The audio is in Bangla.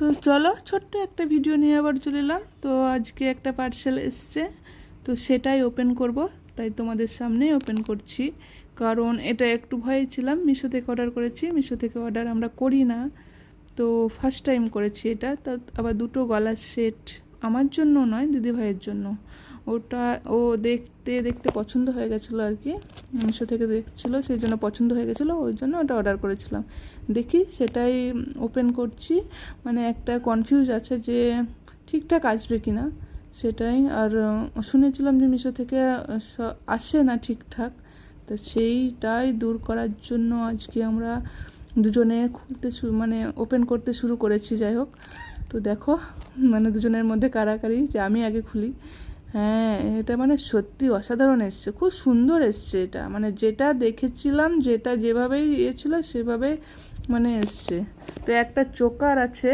তো চলো ছোট্ট একটা ভিডিও নিয়ে আবার চলে এলাম। তো আজকে একটা পার্সেল এসছে, তো সেটাই ওপেন করব, তাই তোমাদের সামনেই ওপেন করছি। কারণ এটা একটু ভয়ে ছিলাম, মিশো থেকে অর্ডার করেছি, মিশো থেকে অর্ডার আমরা করি না, তো ফার্স্ট টাইম করেছি এটা। তো আবার দুটো গলার সেট, আমার জন্য নয়, দিদিভাইয়ের জন্য। ওটা ও দেখতে দেখতে পছন্দ হয়ে গেছিলো আর কি, মিশো থেকে দেখছিলো, সেই জন্য পছন্দ হয়ে গেছিলো, ওই জন্য ওটা অর্ডার করেছিলাম। দেখি সেটাই ওপেন করছি। মানে একটা কনফিউজ আছে যে ঠিকঠাক আসবে কি না সেটাই। আর শুনেছিলাম যে মিশো থেকে আসে না ঠিকঠাক, তো সেইটাই দূর করার জন্য আজকে আমরা দুজনে খুলতে মানে ওপেন করতে শুরু করেছি। যাই হোক, তো দেখো মানে দুজনের মধ্যে কাড়াকাড়ি যে আমি আগে খুলি। হ্যাঁ, এটা মানে সত্যি অসাধারণ এসছে, খুব সুন্দর এসছে এটা। মানে যেটা দেখেছিলাম, যেটা যেভাবেই ছিল সেভাবে মানে এসছে। তো একটা চোকার আছে,